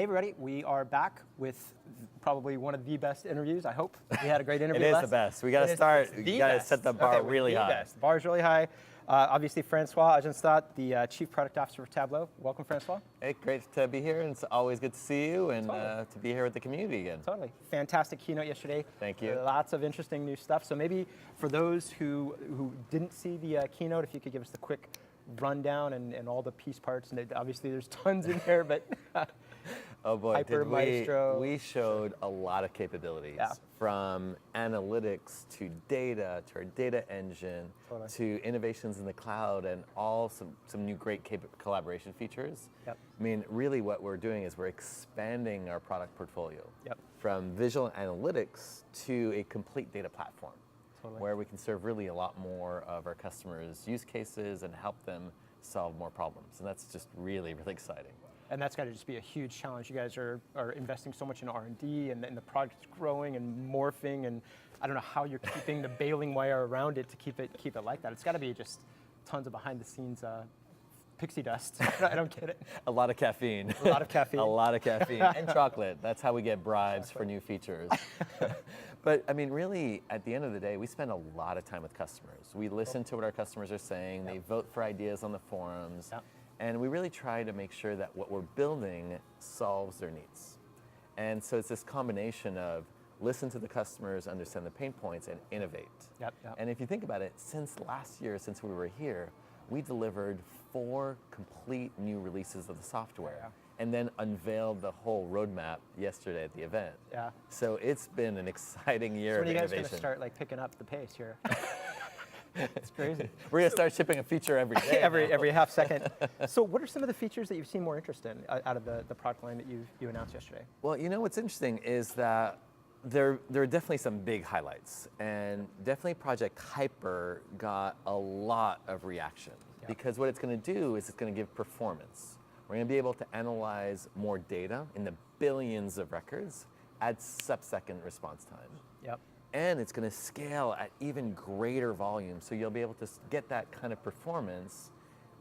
Hey everybody, we are back with probably one of the best interviews, I hope. We had a great interview. It is the best. We got to start, we got to set the bar really high. Best. The bar is really high. Obviously Francois Ajenstat, the Chief Product Officer for Tableau. Welcome, Francois. Hey, great to be here, and it's always good to see you and to be here with the community again. Totally. Fantastic keynote yesterday. Thank you. Lots of interesting new stuff. So maybe for those who didn't see the keynote, if you could give us the quick rundown and all the piece parts. And obviously there's tons in there, but oh boy, Hyper, Maestro. We showed a lot of capabilities, from analytics to data to our data engine to innovations in the cloud and all some new great collaboration features. Yep. I mean, really what we're doing is we're expanding our product portfolio from visual analytics to a complete data platform. Where we can serve really a lot more of our customers' use cases and help them solve more problems. And that's just really, really exciting. And that's got to just be a huge challenge. You guys are investing so much in R&D and the project's growing and morphing, and I don't know how you're keeping the baling wire around it to keep it like that. It's got to be just tons of behind the scenes pixie dust. I don't get it. A lot of caffeine. A lot of caffeine. A lot of caffeine. And chocolate. That's how we get bribes for new features. But I mean, really, at the end of the day, we spend a lot of time with customers. We listen to what our customers are saying. They vote for ideas on the forums. And we really try to make sure that what we're building solves their needs. And so it's this combination of listen to the customers, understand the pain points, and innovate. And if you think about it, since last year, since we were here, we delivered 4 complete new releases of the software and then unveiled the whole roadmap yesterday at the event. So it's been an exciting year of innovation. So when are you guys going to start picking up the pace here? It's crazy. We're going to start shipping a feature every day. every half second. So what are some of the features that you've seen more interest in out of the product line that you announced yesterday? Well, you know what's interesting is that there are definitely some big highlights, and definitely Project Hyper got a lot of reaction because what it's going to do is it's going to give performance. We're going to be able to analyze more data in the billions of records at sub-second response time. And it's going to scale at even greater volume, so you'll be able to get that kind of performance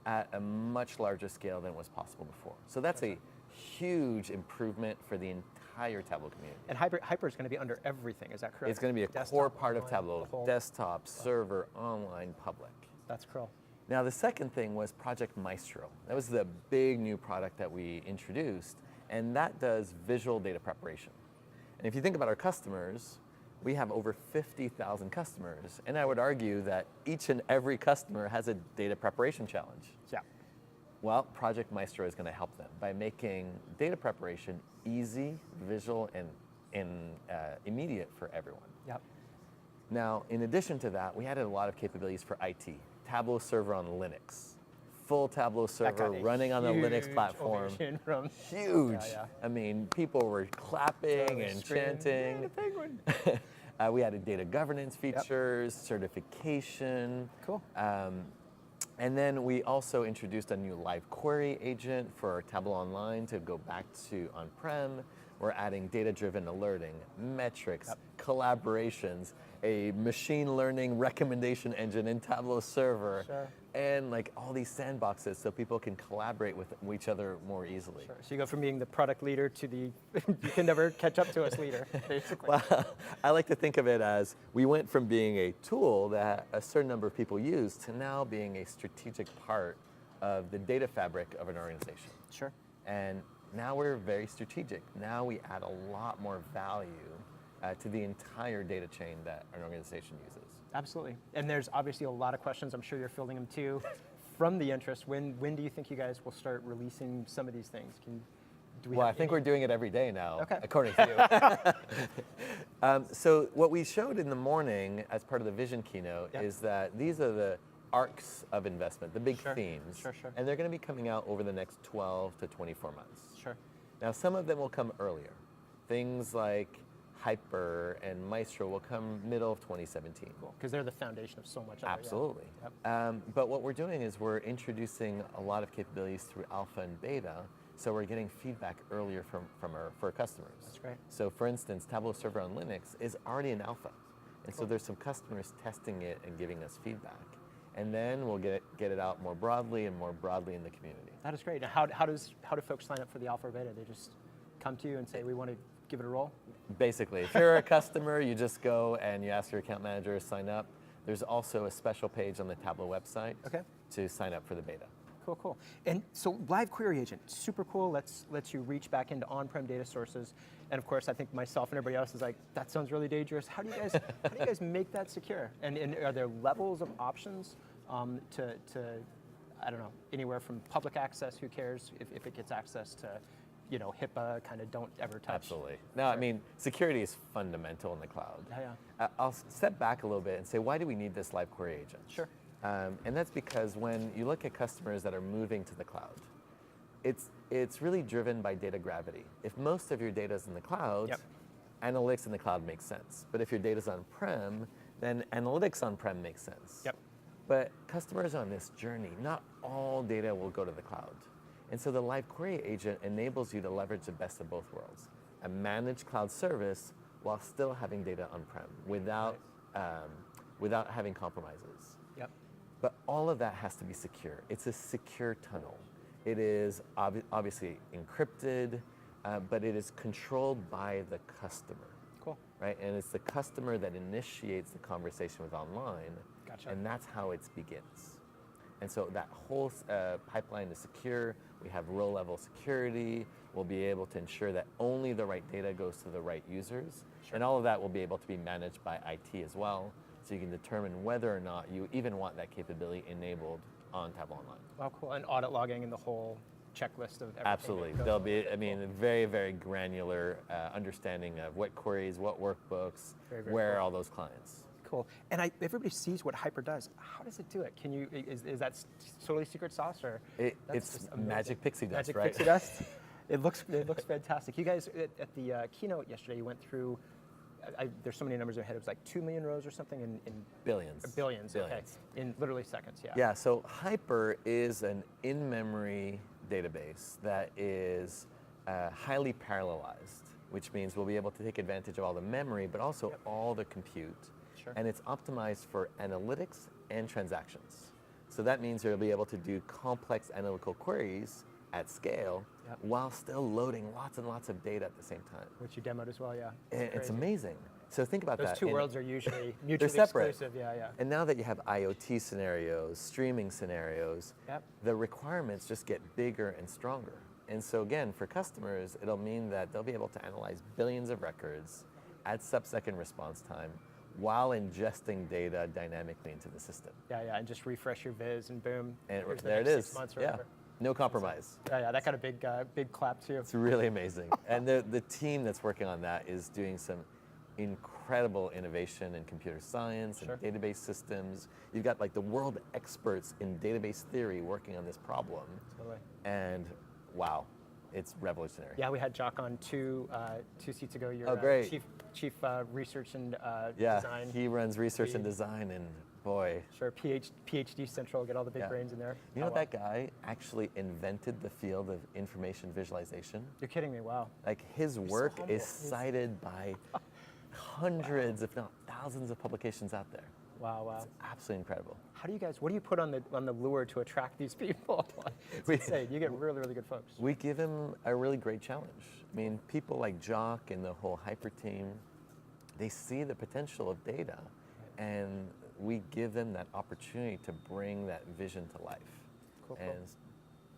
at a much larger scale than was possible before. So that's a huge improvement for the entire Tableau community. And Hyper is going to be under everything, is that correct? It's going to be a core part of Tableau, desktop, server, online, public. That's cool. Now the second thing was Project Maestro. That was the big new product that we introduced, and that does visual data preparation. And if you think about our customers, we have over 50,000 customers, and I would argue that each and every customer has a data preparation challenge. Well, Project Maestro is going to help them by making data preparation easy, visual, and immediate for everyone. Now, in addition to that, we added a lot of capabilities for IT. Tableau server on Linux. Full Tableau server running on the Linux platform. Huge. I mean, people were clapping and chanting. We added data governance features, certification. Cool. And then we also introduced a new live query agent for Tableau Online to go back to on-prem. We're adding data-driven alerting, metrics, collaborations, a machine learning recommendation engine in Tableau server, and all these sandboxes so people can collaborate with each other more easily. So you go from being the product leader to the you can never catch up to us leader, basically. Well, I like to think of it as we went from being a tool that a certain number of people use to now being a strategic part of the data fabric of an organization. And now we're very strategic. Now we add a lot more value to the entire data chain that an organization uses. Absolutely. And there's obviously a lot of questions, I'm sure you're fielding them too, from the interest. When do you think you guys will start releasing some of these things? Well, I think we're doing it every day now, according to you. So what we showed in the morning as part of the vision keynote is that these are the arcs of investment, the big themes. And they're going to be coming out over the next 12 to 24 months. Now, some of them will come earlier. Things like Hyper and Maestro will come middle of 2017. Because they're the foundation of so much. Absolutely. But what we're doing is we're introducing a lot of capabilities through alpha and beta, so we're getting feedback earlier for our customers. That's great. So for instance, Tableau Server on Linux is already in alpha. And so there's some customers testing it and giving us feedback. And then we'll get it out more broadly and more broadly in the community. That is great. Now, how do folks sign up for the alpha or beta? They just come to you and say, we want to give it a roll? Basically, if you're a customer, you just go and you ask your account manager to sign up. There's also a special page on the Tableau website to sign up for the beta. Cool, cool. And so live query agent, super cool. Lets you reach back into on-prem data sources. And of course, I think myself and everybody else is like, that sounds really dangerous. How do you guys make that secure? And are there levels of options to I don't know, anywhere from public access, who cares if it gets access to, you know, HIPAA, kind of don't ever touch. Absolutely. No, I mean, security is fundamental in the cloud. Yeah. I'll step back a little bit and say, why do we need this live query agent? Sure. And that's because when you look at customers that are moving to the cloud, it's really driven by data gravity. If most of your data is in the cloud, analytics in the cloud makes sense. But if your data is on-prem, then analytics on-prem makes sense. Yep. But customers on this journey, not all data will go to the cloud. And so the live query agent enables you to leverage the best of both worlds. A managed cloud service while still having data on-prem without having compromises. Yep. But all of that has to be secure. It's a secure tunnel. It is obviously encrypted, but it is controlled by the customer. Cool. Right? And it's the customer that initiates the conversation with online, Gotcha. and that's how it begins. And so that whole pipeline is secure. We have row-level security. We'll be able to ensure that only the right data goes to the right users. Sure. And all of that will be able to be managed by IT as well, so you can determine whether or not you even want that capability enabled on Tableau Online. Oh, cool. And audit logging and the whole checklist of everything. Absolutely. There'll be, I mean, very, very granular understanding of what queries, what workbooks, Very, very where cool. are all those clients. Cool. And everybody sees what Hyper does. How does it do it? Can you, is that totally secret sauce, or? It's just amazing. magic pixie dust, Magic right? pixie dust. It looks fantastic. You guys at the keynote yesterday, you went through. There's so many numbers in my head. It was like 2 million rows or something in Billions. billions. Okay. Billions. In literally seconds. Yeah. Yeah, so Hyper is an in-memory database that is highly parallelized, which means we'll be able to take advantage of all the memory, but also all the compute. Sure. And it's optimized for analytics and transactions. So that means you'll be able to do complex analytical queries at scale while still loading lots and lots of data at the same time. Which you demoed as well. Yeah. It's crazy. amazing. So think about that. Those two worlds are usually they're mutually separate. exclusive. Yeah, yeah. And now that you have IoT scenarios, streaming scenarios, the requirements just get bigger and stronger. And so again, for customers, it'll mean that they'll be able to analyze billions of records at sub-second response time while ingesting data dynamically into the system. Yeah, yeah, and just refresh your viz and boom. And here's the there it next is. 6 months or Yeah, whatever. no compromise. Yeah, yeah, that got a big clap too. It's really amazing. And the team that's working on that is doing some incredible innovation in computer science and database systems. You've got like the world experts in database theory working on this problem. Totally. And wow, it's revolutionary. Yeah, we had Jock on two seats ago. Your great. chief research and Yeah, design. he runs research and design, and boy. Sure, PhD Central, get all the big brains in there. You know that guy actually invented the field of information visualization? You're kidding me, wow. Like his so work humble. is cited by hundreds, if not thousands of publications out there. Wow, wow. It's absolutely incredible. How do you guys, what do you put on the lure to attract these people? It's insane. You get really, really good folks. We give him a really great challenge. I mean, people like Jock and the whole Hyper team, they see the potential of data, and we give them that opportunity to bring that vision to life. Cool, and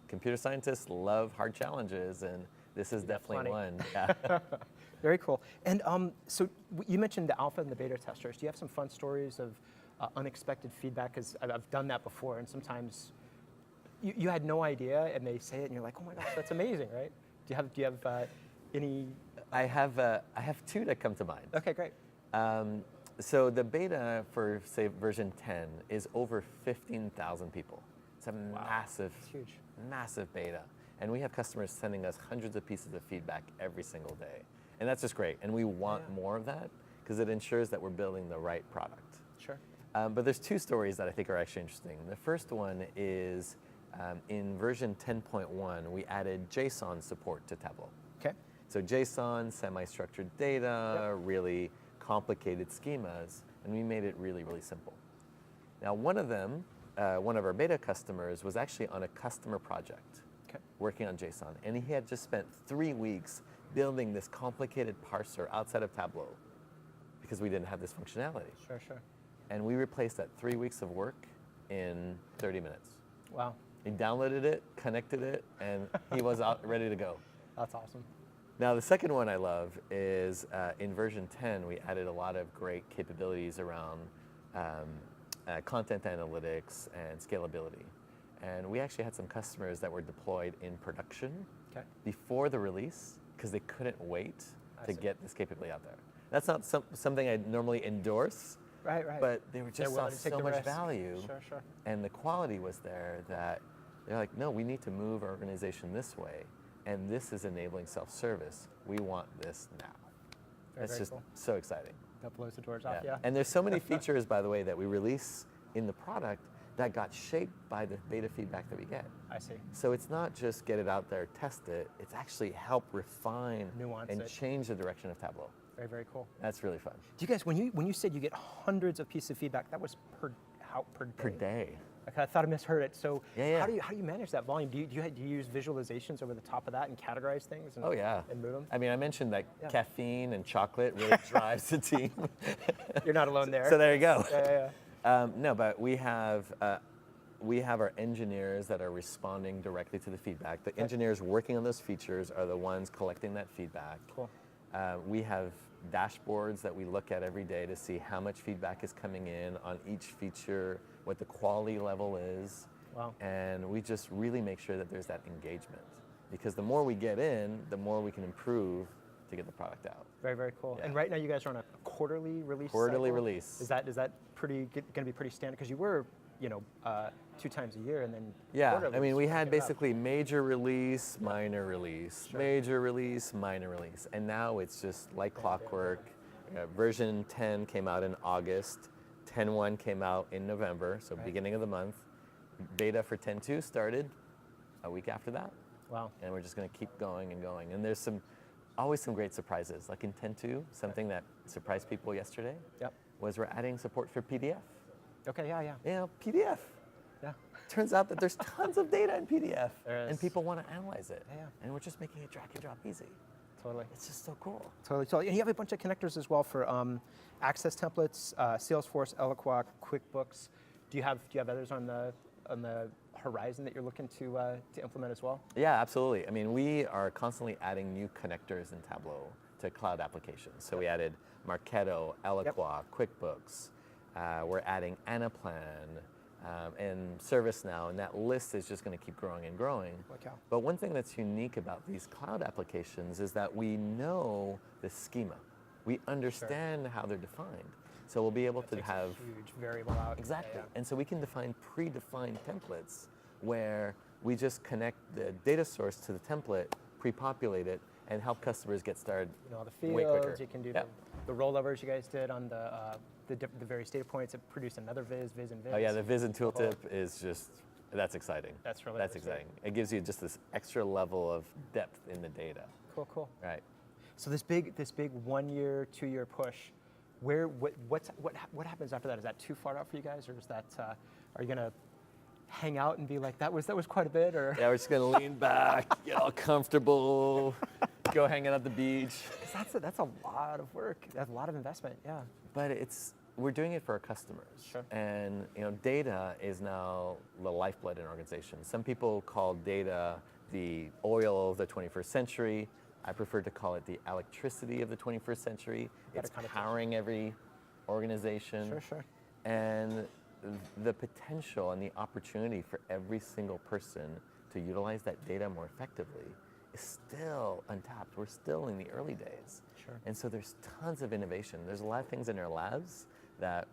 computer scientists love hard challenges, and this is definitely one. Yeah. Very cool. And so you mentioned the alpha and the beta testers. Do you have some fun stories of unexpected feedback? Because I've done that before, and sometimes you had no idea, and they say it, and you're like, oh my gosh, that's amazing, right? Do you have any? I have two that come to mind. Okay, great. So the beta for, say, version 10 is over 15,000 people. It's a massive, it's huge. Massive beta. And we have customers sending us hundreds of pieces of feedback every single day. And that's just great. And we want more of that because it ensures that we're building the right product. Sure. But there's two stories that I think are actually interesting. The first one is in version 10.1, we added JSON support to Tableau. Okay. So JSON, semi-structured data, really complicated schemas, and we made it really, really simple. Now, one of them, one of our beta customers, was actually on a customer project working on JSON, and he had just spent 3 weeks building this complicated parser outside of Tableau because we didn't have this functionality. Sure. And we replaced that 3 weeks of work in 30 minutes. Wow. He downloaded it, connected it, and he was out ready to go. That's awesome. Now, the second one I love is in version 10, we added a lot of great capabilities around content analytics and scalability. And we actually had some customers that were deployed in production before the release because they couldn't wait to get this capability out there. That's not something I normally endorse, right. but they were just saw so much risk. value. Sure. And the quality was there that they're like, no, we need to move our organization this way. And this is enabling self-service. We want this now. That's just cool. so exciting. That blows the doors off, yeah. And there's so many features, by the way, that we release in the product that got shaped by the beta feedback that we get. I see. So it's not just get it out there, test it. It's actually help refine and change the direction of Tableau. Very cool. That's really fun. Do you guys, when you said you get hundreds of pieces of feedback, that was per day? Per day. I thought I misheard it. So Yeah. how do you manage that volume? Do you use visualizations over the top of that and categorize things? And, and move them? I mean, I mentioned that caffeine and chocolate really drives the team. You're not alone there. So there you go. Yeah. No, but we have our engineers that are responding directly to the feedback. The engineers working on those features are the ones collecting that feedback. Cool. We have dashboards that we look at every day to see how much feedback is coming in on each feature, what the quality level is. Wow. And we just really make sure that there's that engagement. Because the more we get in, the more we can improve to get the product out. Very cool. Yeah. And right now you guys are on a quarterly release Quarterly cycle? release. Is that going to be pretty standard? Because you were, 2 times a year and then I mean, we had basically major release, minor release, major release, minor release. And now it's just like clockwork. Version 10 came out in August. 10.1 came out in November, so beginning of the month. Beta for 10.2 started a week after that. Wow. And we're just going to keep going and going. And there's always some great surprises. Like in 10.2, something that surprised people yesterday was we're adding support for PDF. Okay, yeah. PDF. Yeah. Turns out that there's tons of data in PDF, There is. and people want to analyze it. Yeah. And we're just making it drag and drop easy. Totally. It's just so cool. Totally. And you have a bunch of connectors as well for access templates, Salesforce, Eloqua, QuickBooks. Do you have others on the horizon that you're looking to implement as well? Yeah, absolutely. I mean, we are constantly adding new connectors in Tableau to cloud applications. So we added Marketo, Eloqua, QuickBooks. We're adding Anaplan and ServiceNow, and that list is just going to keep growing and growing. But one thing that's unique about these cloud applications is that we know the schema. We understand how they're defined. So we'll be able to have a huge variable out. Exactly. And so we can define predefined templates where we just connect the data source to the template, pre-populate it, and help customers get started All the fields, way quicker. you can do the rollovers you guys did on the various data points. It produced another viz, and viz. Oh yeah, the viz and tooltip is just, that's exciting. That's exciting. It gives you just this extra level of depth in the data. Cool. Right. So this big 1 year, 2 year push, what happens after that? Is that too far out for you guys, or is that are you gonna hang out and be like that was quite a bit, or? Yeah, we're just gonna lean back, get all comfortable, go hang out at the beach. That's a lot of work. That's a lot of investment. Yeah. But we're doing it for our customers. Sure. And data is now the lifeblood in organizations. Some people call data the oil of the 21st century. I prefer to call it the electricity of the 21st century. It's powering every organization. Sure. And the potential and the opportunity for every single person to utilize that data more effectively is still untapped. We're still in the early days. Sure. And so there's tons of innovation. There's a lot of things in our labs that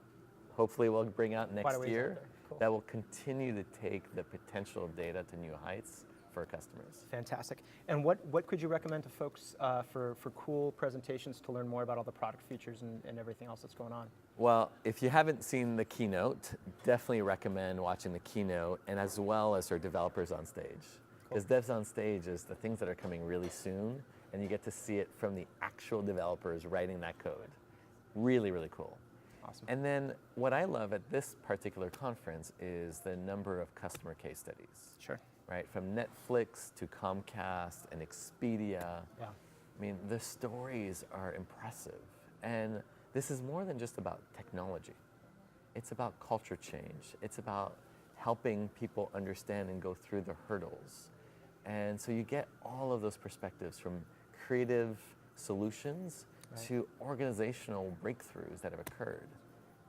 hopefully we'll bring out next year that will continue to take the potential of data to new heights for our customers. Fantastic. And what could you recommend to folks for cool presentations to learn more about all the product features and everything else that's going on? Well, if you haven't seen the keynote, definitely recommend watching the keynote, and as well as our developers on stage. Because devs on stage is the things that are coming really soon, and you get to see it from the actual developers writing that code. Really, really cool. Awesome. And then what I love at this particular conference is the number of customer case studies. Sure. Right, from Netflix to Comcast and Expedia. Yeah. I mean, the stories are impressive. And this is more than just about technology. It's about culture change. It's about helping people understand and go through the hurdles. And so you get all of those perspectives from creative solutions to organizational breakthroughs that have occurred.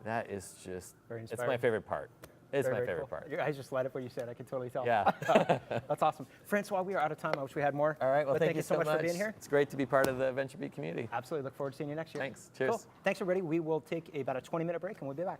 That is just, Very it's inspiring. my favorite part. It's Very, my very favorite cool. part. Your eyes just light up what you said. I can totally tell. Yeah. That's awesome. Francois, we are out of time. I wish we had more. All right, well, But thank you so much for being here. It's great to be part of the VentureBeat community. Absolutely. Look forward to seeing you next year. Thanks. Cheers. Cool. Thanks, everybody. We will take about a 20-minute break, and we'll be back.